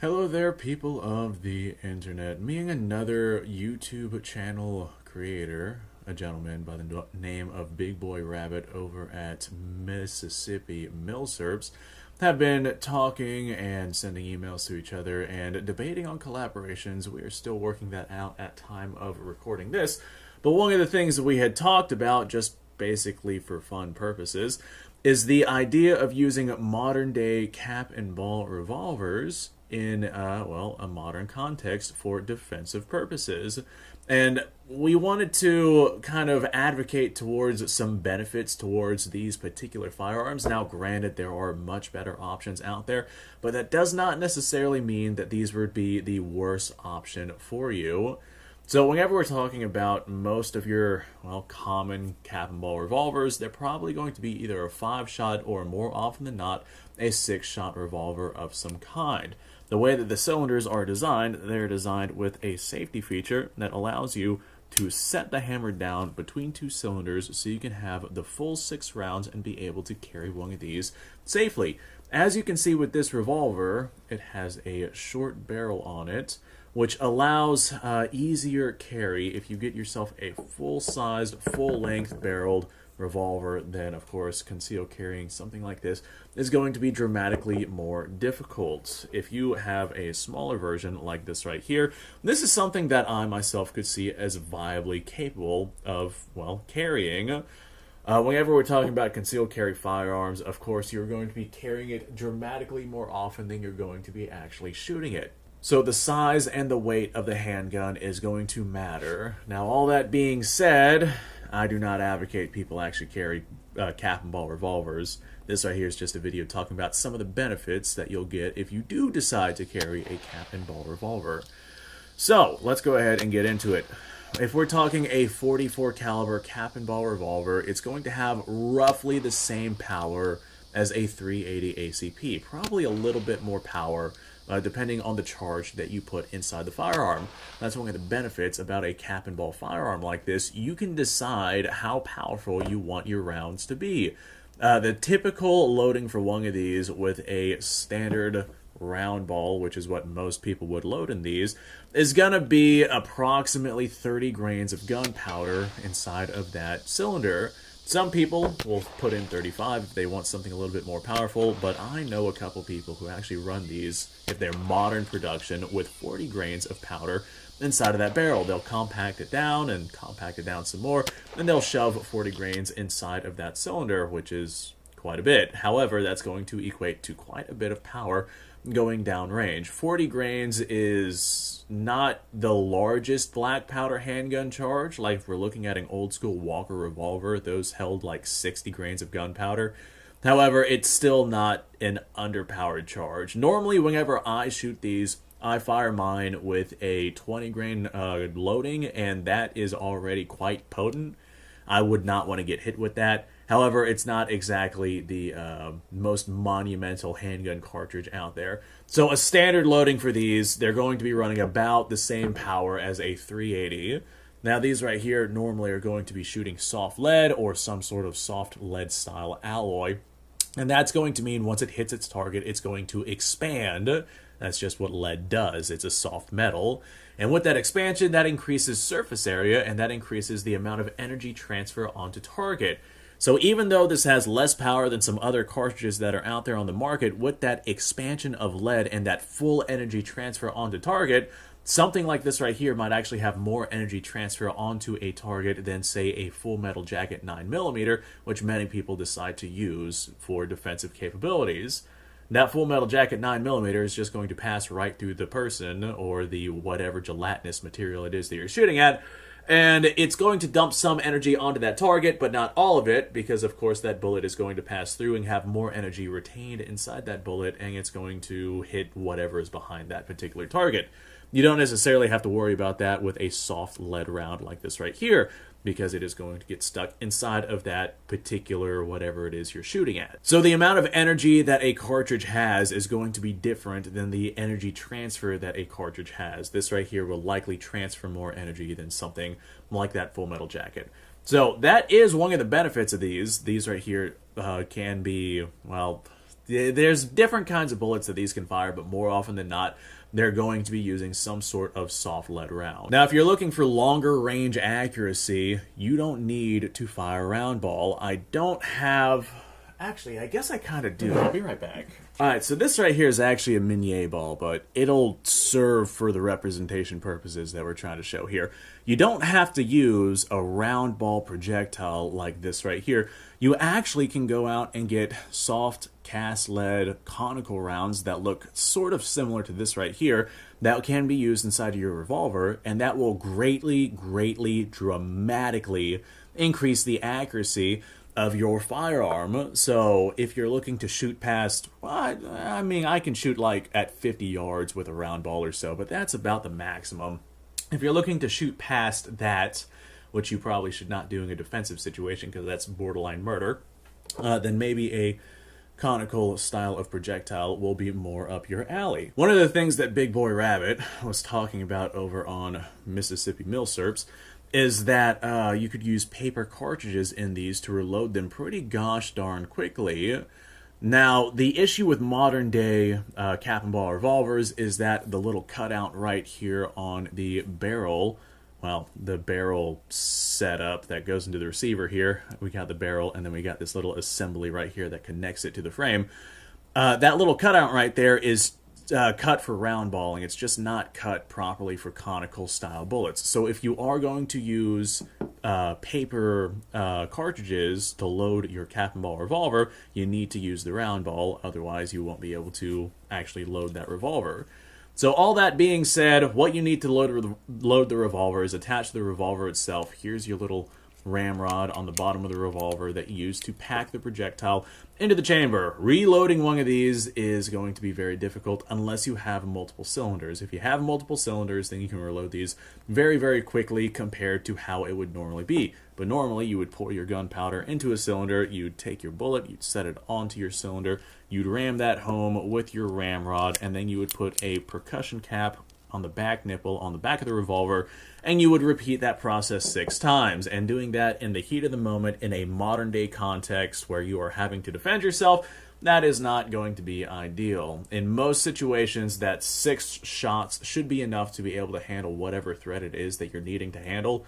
Hello there, people of the internet. Me and another YouTube channel creator, a gentleman by the name of Big Boy Rabbit over at Mississippi Millserps, have been talking and sending emails to each other and debating on collaborations. We are still working that out at time of recording this. But one of the things that we had talked about, just basically for fun purposes, is the idea of using modern day cap and ball revolvers in a modern context for defensive purposes. And we wanted to kind of advocate towards some benefits towards these particular firearms. Now, granted, there are much better options out there, but that does not necessarily mean that these would be the worst option for you. So whenever we're talking about most of your, common cap and ball revolvers, they're probably going to be either a 5-shot or, more often than not, a 6-shot revolver of some kind. The way that the cylinders are designed, they're designed with a safety feature that allows you to set the hammer down between two cylinders so you can have the full 6 rounds and be able to carry one of these safely. As you can see with this revolver, it has a short barrel on it, which allows easier carry if you get yourself a full-sized, full-length barreled revolver. Then, of course, concealed carrying something like this is going to be dramatically more difficult. If you have a smaller version like this right here, this is something that I myself could see as viably capable of, carrying. Whenever we're talking about concealed carry firearms, of course, you're going to be carrying it dramatically more often than you're going to be actually shooting it. So the size and the weight of the handgun is going to matter. Now, all that being said, I do not advocate people actually carry cap and ball revolvers. This right here is just a video talking about some of the benefits that you'll get if you do decide to carry a cap and ball revolver. So let's go ahead and get into it. If we're talking a .44 caliber cap and ball revolver, it's going to have roughly the same power as a .380 ACP, probably a little bit more power, depending on the charge that you put inside the firearm. That's one of the benefits about a cap and ball firearm like this. You can decide how powerful you want your rounds to be. The typical loading for one of these with a standard round ball, which is what most people would load in these, is going to be approximately 30 grains of gunpowder inside of that cylinder. Some people will put in 35 if they want something a little bit more powerful, but I know a couple people who actually run these, if they're modern production, with 40 grains of powder inside of that barrel. They'll compact it down and compact it down some more, and they'll shove 40 grains inside of that cylinder, which is quite a bit. However, that's going to equate to quite a bit of power going down range. 40 grains is not the largest black powder handgun charge. Like if we're looking at an old school Walker revolver, those held like 60 grains of gunpowder. However, it's still not an underpowered charge. Normally, whenever I shoot these, I fire mine with a 20 grain loading, and that is already quite potent. I would not want to get hit with that. However, it's not exactly the most monumental handgun cartridge out there. So a standard loading for these, they're going to be running about the same power as a .380. Now these right here normally are going to be shooting soft lead or some sort of soft lead style alloy. And that's going to mean once it hits its target, it's going to expand. That's just what lead does. It's a soft metal. And with that expansion, that increases surface area, and that increases the amount of energy transfer onto target. So even though this has less power than some other cartridges that are out there on the market, with that expansion of lead and that full energy transfer onto target, something like this right here might actually have more energy transfer onto a target than, say, a Full Metal Jacket 9mm, which many people decide to use for defensive capabilities. That Full Metal Jacket 9mm is just going to pass right through the person or the whatever gelatinous material it is that you're shooting at, and it's going to dump some energy onto that target, but not all of it, because of course that bullet is going to pass through and have more energy retained inside that bullet, and it's going to hit whatever is behind that particular target. You don't necessarily have to worry about that with a soft lead round like this right here, because it is going to get stuck inside of that particular whatever it is you're shooting at. So the amount of energy that a cartridge has is going to be different than the energy transfer that a cartridge has. This right here will likely transfer more energy than something like that Full Metal Jacket. So that is one of the benefits of these. These right here can be, There's different kinds of bullets that these can fire, but more often than not, they're going to be using some sort of soft lead round. Now, if you're looking for longer range accuracy, you don't need to fire a round ball. I don't have... Actually, I guess I kind of do. I'll be right back. Alright, so this right here is actually a Minier ball, but it'll serve for the representation purposes that we're trying to show here. You don't have to use a round ball projectile like this right here. You actually can go out and get soft cast lead conical rounds that look sort of similar to this right here that can be used inside of your revolver, and that will greatly, dramatically increase the accuracy of your firearm. So if you're looking to shoot past, well, I mean, I can shoot like at 50 yards with a round ball or so, but that's about the maximum. If you're looking to shoot past that, which you probably should not do in a defensive situation because that's borderline murder, then maybe a conical style of projectile will be more up your alley. One of the things that Big Boy Rabbit was talking about over on Mississippi Milsurps is that you could use paper cartridges in these to reload them pretty gosh darn quickly. Now, the issue with modern day cap and ball revolvers is that the little cutout right here on the barrel, well, the barrel setup that goes into the receiver here, we got the barrel and then we got this little assembly right here that connects it to the frame. That little cutout right there is cut for round balling. It's just not cut properly for conical style bullets. So if you are going to use paper cartridges to load your cap and ball revolver, you need to use the round ball, otherwise you won't be able to actually load that revolver. So all that being said, what you need to load the revolver is attached to the revolver itself. Here's your little ramrod on the bottom of the revolver that you use to pack the projectile into the chamber. Reloading one of these is going to be very difficult unless you have multiple cylinders. If you have multiple cylinders, then you can reload these very quickly compared to how it would normally be. But normally you would pour your gunpowder into a cylinder, you'd take your bullet, you'd set it onto your cylinder, you'd ram that home with your ramrod, and then you would put a percussion cap on the back nipple on the back of the revolver, and you would repeat that process 6 times. And doing that in the heat of the moment in a modern day context where you are having to defend yourself, that is not going to be ideal. In most situations, that 6 shots should be enough to be able to handle whatever threat it is that you're needing to handle.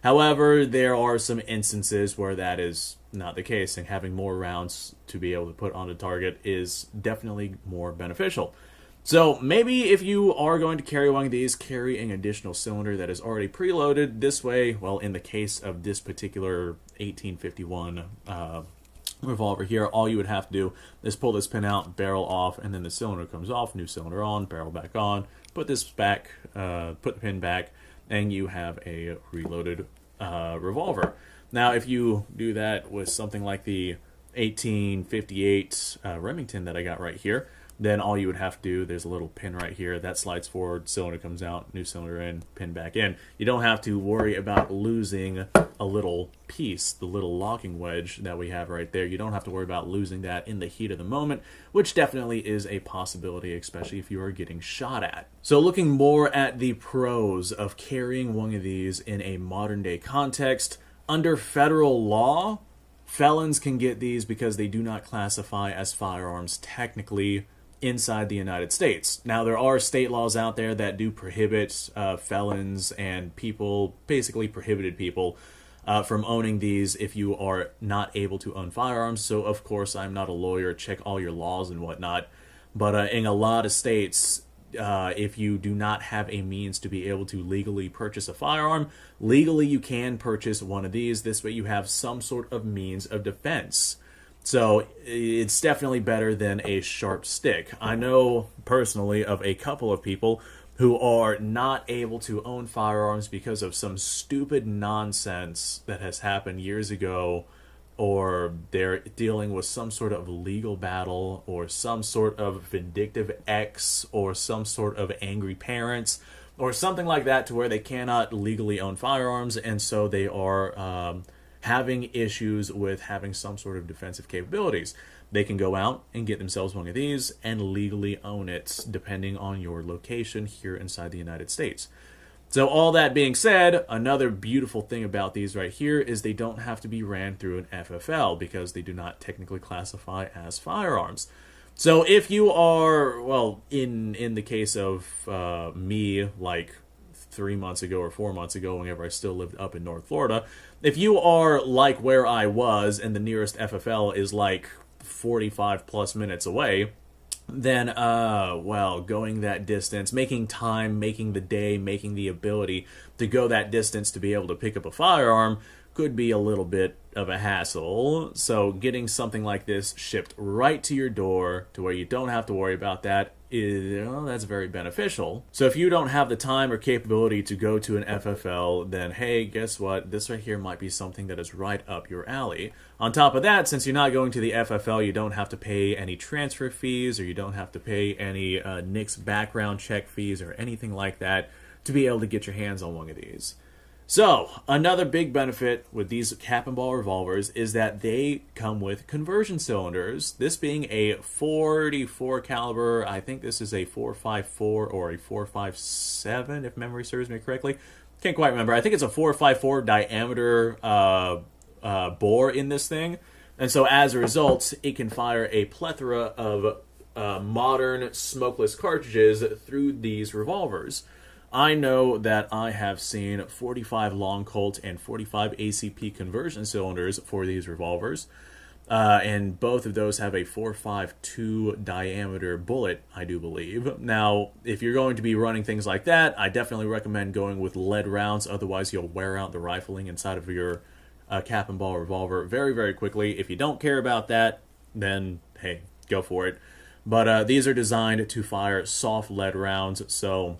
However, there are some instances where that is not the case, and having more rounds to be able to put on a target is definitely more beneficial. So maybe if you are going to carry one of these, carry an additional cylinder that is already preloaded. This way, well, in the case of this particular 1851 revolver here, all you would have to do is pull this pin out, barrel off, and then the cylinder comes off, new cylinder on, barrel back on, put this back, put the pin back, and you have a reloaded revolver. Now, if you do that with something like the 1858 Remington that I got right here, then all you would have to do, there's a little pin right here that slides forward, cylinder comes out, new cylinder in, pin back in. You don't have to worry about losing a little piece, the little locking wedge that we have right there. You don't have to worry about losing that in the heat of the moment, which definitely is a possibility, especially if you are getting shot at. So looking more at the pros of carrying one of these in a modern day context, under federal law, felons can get these because they do not classify as firearms technically inside the United States. Now, there are state laws out there that do prohibit felons and people, basically prohibited people, from owning these if you are not able to own firearms. So, of course, I'm not a lawyer, check all your laws and whatnot. But in a lot of states, if you do not have a means to be able to legally purchase a firearm, legally you can purchase one of these. This way you have some sort of means of defense. So it's definitely better than a sharp stick. I know personally of a couple of people who are not able to own firearms because of some stupid nonsense that has happened years ago, or they're dealing with some sort of legal battle, or some sort of vindictive ex, or some sort of angry parents, or something like that, to where they cannot legally own firearms, and so they are having issues with having some sort of defensive capabilities. They can go out and get themselves one of these and legally own it, depending on your location here inside the United States. So all that being said, another beautiful thing about these right here is they don't have to be ran through an FFL because they do not technically classify as firearms. So if you are, well, in the case of me, like 3 months ago or 4 months ago, whenever I still lived up in North Florida, if you are like where I was and the nearest FFL is like 45 plus minutes away, then well, going that distance, making time, making the day, making the ability to go that distance to be able to pick up a firearm could be a little bit of a hassle. So getting something like this shipped right to your door to where you don't have to worry about that is, well, that's very beneficial. So if you don't have the time or capability to go to an FFL, then hey, guess what? This right here might be something that is right up your alley. On top of that, since you're not going to the FFL, you don't have to pay any transfer fees, or you don't have to pay any NICS background check fees or anything like that to be able to get your hands on one of these. So, another big benefit with these cap and ball revolvers is that they come with conversion cylinders. This being a 44 caliber, I think this is a 454 or a 457, if memory serves me correctly. Can't quite remember. I think it's a 454 diameter bore in this thing. And so as a result, it can fire a plethora of modern smokeless cartridges through these revolvers. I know that I have seen 45 long Colt and 45 ACP conversion cylinders for these revolvers, and both of those have a 4.52 diameter bullet, I do believe. Now, if you're going to be running things like that, I definitely recommend going with lead rounds, otherwise you'll wear out the rifling inside of your cap and ball revolver very, very quickly. If you don't care about that, then hey, go for it. But these are designed to fire soft lead rounds, so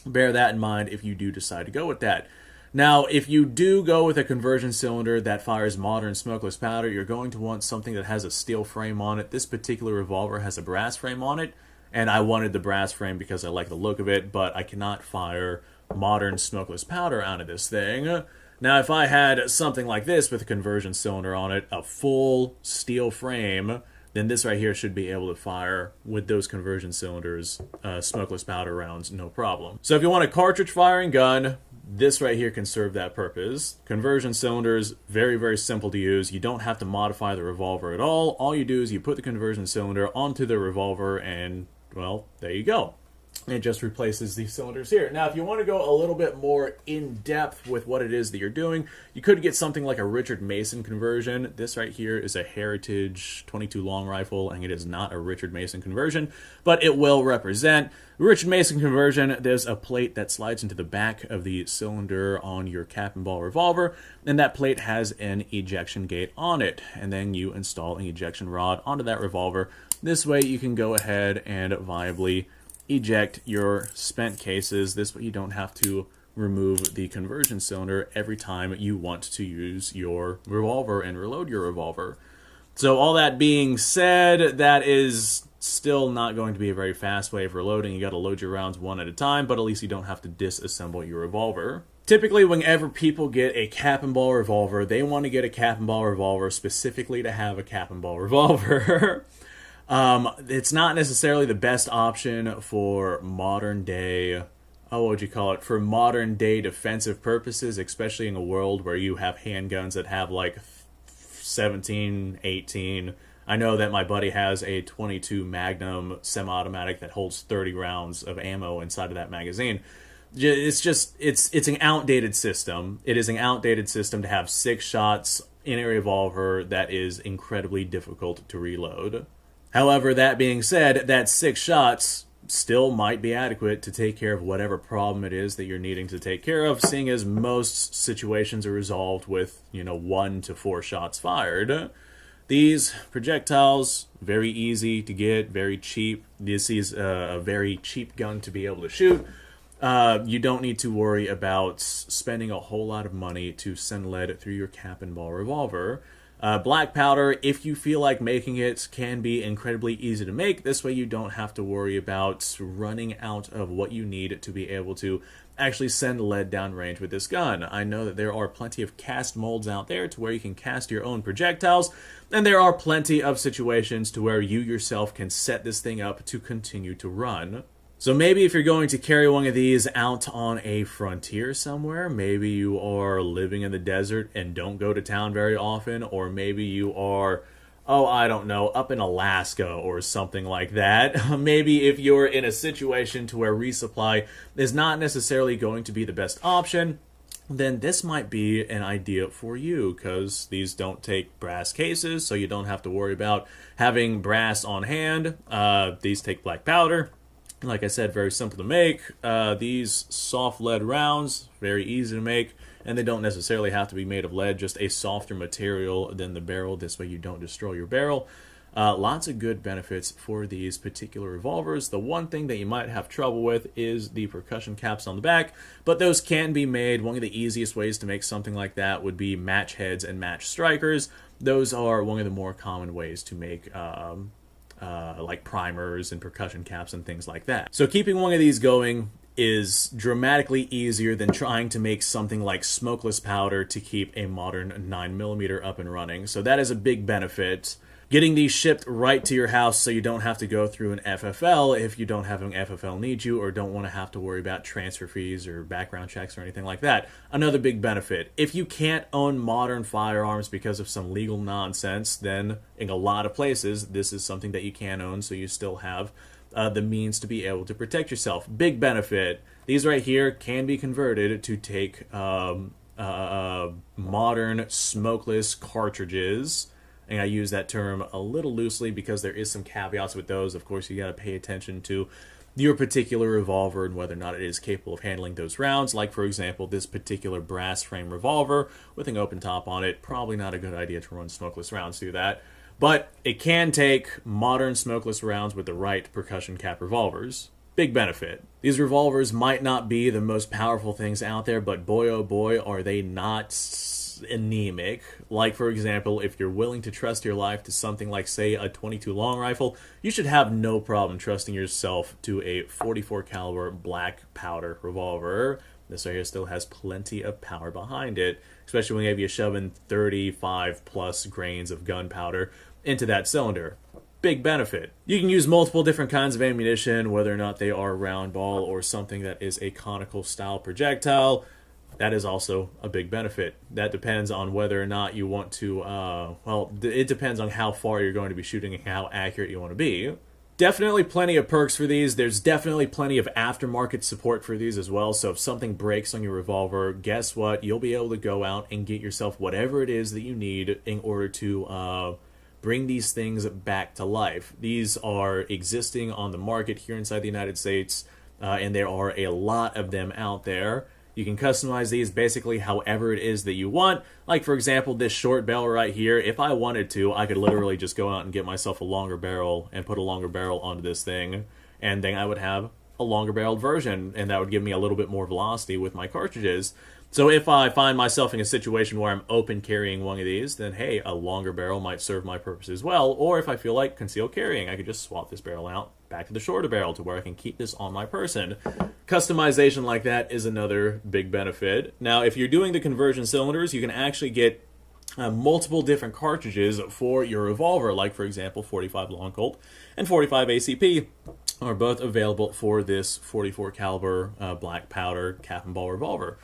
bear that in mind if you do decide to go with that. Now, if you do go with a conversion cylinder that fires modern smokeless powder, you're going to want something that has a steel frame on it. This particular revolver has a brass frame on it, and I wanted the brass frame because I like the look of it, but I cannot fire modern smokeless powder out of this thing. Now, if I had something like this with a conversion cylinder on it, a full steel frame, then this right here should be able to fire with those conversion cylinders, smokeless powder rounds, no problem. So if you want a cartridge firing gun, this right here can serve that purpose. Conversion cylinders, very, very simple to use. You don't have to modify the revolver at all. All you do is you put the conversion cylinder onto the revolver and, well, there you go. It just replaces these cylinders here. Now, if you want to go a little bit more in-depth with what it is that you're doing, you could get something like a Richard Mason conversion. This right here is a Heritage 22 long rifle, and it is not a Richard Mason conversion, but it will represent. Richard Mason conversion, there's a plate that slides into the back of the cylinder on your cap and ball revolver, and that plate has an ejection gate on it, and then you install an ejection rod onto that revolver. This way you can go ahead and viably eject your spent cases. This way you don't have to remove the conversion cylinder every time you want to use your revolver and reload your revolver. So all that being said, that is still not going to be a very fast way of reloading. You got to load your rounds one at a time, but at least you don't have to disassemble your revolver. Typically, whenever people get a cap and ball revolver, they want to get a cap and ball revolver specifically to have a cap and ball revolver. It's not necessarily the best option for modern day, what would you call it, for modern day defensive purposes, especially in a world where you have handguns that have like 17, 18. I know that my buddy has a 22 Magnum semi-automatic that holds 30 rounds of ammo inside of that magazine. It's an outdated system. It is an outdated system to have 6 shots in a revolver that is incredibly difficult to reload. However, that being said, that 6 shots still might be adequate to take care of whatever problem it is that you're needing to take care of, seeing as most situations are resolved with, 1 to 4 shots fired. These projectiles, very easy to get, very cheap. This is a very cheap gun to be able to shoot. You don't need to worry about spending a whole lot of money to send lead through your cap and ball revolver. Black powder, if you feel like making it, can be incredibly easy to make. This way you don't have to worry about running out of what you need to be able to actually send lead downrange with this gun. I know that there are plenty of cast molds out there to where you can cast your own projectiles, and there are plenty of situations to where you yourself can set this thing up to continue to run. So maybe if you're going to carry one of these out on a frontier somewhere, maybe you are living in the desert and don't go to town very often, or maybe you are oh, I don't know, up in Alaska or something like that. Maybe if you're in a situation to where resupply is not necessarily going to be the best option, then this might be an idea for you, because these don't take brass cases, so you don't have to worry about having brass on hand. These take black powder. Like I said, very simple to make. These soft lead rounds, very easy to make, and they don't necessarily have to be made of lead, just a softer material than the barrel. This way you don't destroy your barrel. Lots of good benefits for these particular revolvers. The one thing that you might have trouble with is the percussion caps on the back, but those can be made. One of the easiest ways to make something like that would be match heads and match strikers. Those are one of the more common ways to make like primers and percussion caps and things like that. So keeping one of these going is dramatically easier than trying to make something like smokeless powder to keep a modern 9mm up and running. So that is a big benefit. Getting these shipped right to your house so you don't have to go through an FFL if you don't have an FFL need you, or don't want to have to worry about transfer fees or background checks or anything like that. Another big benefit. If you can't own modern firearms because of some legal nonsense, then in a lot of places this is something that you can own, so you still have the means to be able to protect yourself. Big benefit. These right here can be converted to take modern smokeless cartridges. And I use that term a little loosely because there is some caveats with those. Of course, you got to pay attention to your particular revolver and whether or not it is capable of handling those rounds. Like, for example, this particular brass frame revolver with an open top on it. Probably not a good idea to run smokeless rounds through that. But it can take modern smokeless rounds with the right percussion cap revolvers. Big benefit. These revolvers might not be the most powerful things out there, but boy oh boy are they not anemic. Like, for example, if you're willing to trust your life to something like, say, a .22 long rifle, you should have no problem trusting yourself to a .44 caliber black powder revolver. This right here still has plenty of power behind it, especially when you're shoving 35 plus grains of gunpowder into that cylinder. Big benefit. You can use multiple different kinds of ammunition, whether or not they are round ball or something that is a conical style projectile. That is also a big benefit. That depends on whether or not you want to, well, it depends on how far you're going to be shooting and how accurate you want to be. Definitely plenty of perks for these. There's definitely plenty of aftermarket support for these as well. So if something breaks on your revolver, guess what? You'll be able to go out and get yourself whatever it is that you need in order to bring these things back to life. These are existing on the market here inside the United States, and there are a lot of them out there. You can customize these basically however it is that you want. Like, for example, this short barrel right here, if I wanted to, I could literally just go out and get myself a longer barrel and put a longer barrel onto this thing, and then I would have a longer barreled version, and that would give me a little bit more velocity with my cartridges. So if I find myself in a situation where I'm open carrying one of these, then hey, a longer barrel might serve my purpose as well. Or if I feel like concealed carrying, I could just swap this barrel out back to the shorter barrel to where I can keep this on my person. Customization like that is another big benefit. Now, if you're doing the conversion cylinders, you can actually get multiple different cartridges for your revolver. Like, for example, 45 Long Colt and 45 ACP are both available for this .44 caliber black powder cap and ball revolver.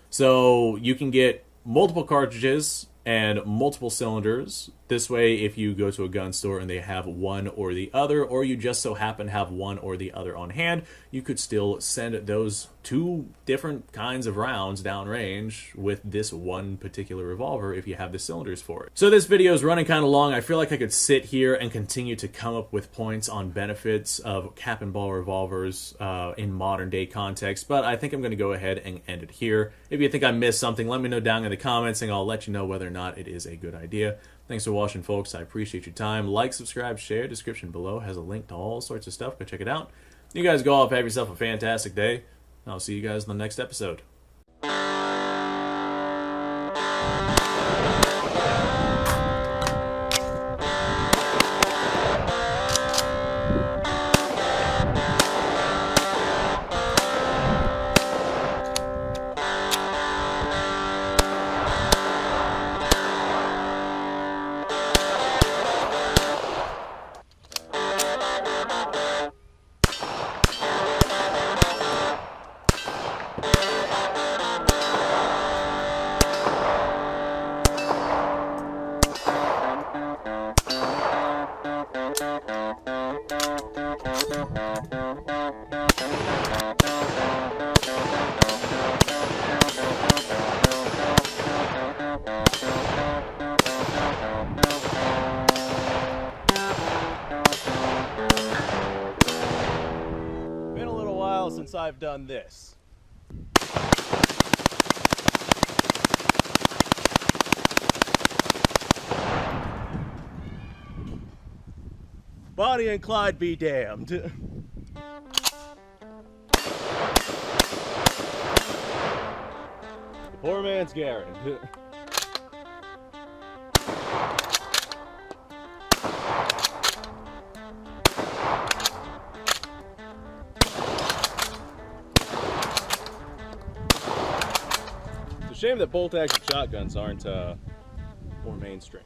So you can get multiple cartridges and multiple cylinders. This way, if you go to a gun store and they have one or the other, or you just so happen to have one or the other on hand, you could still send those two different kinds of rounds downrange with this one particular revolver if you have the cylinders for it. So this video is running kind of long. I feel like I could sit here and continue to come up with points on benefits of cap and ball revolvers in modern day context, but I think I'm going to go ahead and end it here. If you think I missed something, let me know down in the comments and I'll let you know whether or not it is a good idea. Thanks for watching, folks. I appreciate your time. Like, subscribe, share. Description below has a link to all sorts of stuff. Go check it out. You guys go off, have yourself a fantastic day. I'll see you guys in the next episode. while since I've done this. Bonnie and Clyde be damned. The poor man's Garen. It's a shame that bolt-action shotguns aren't more mainstream.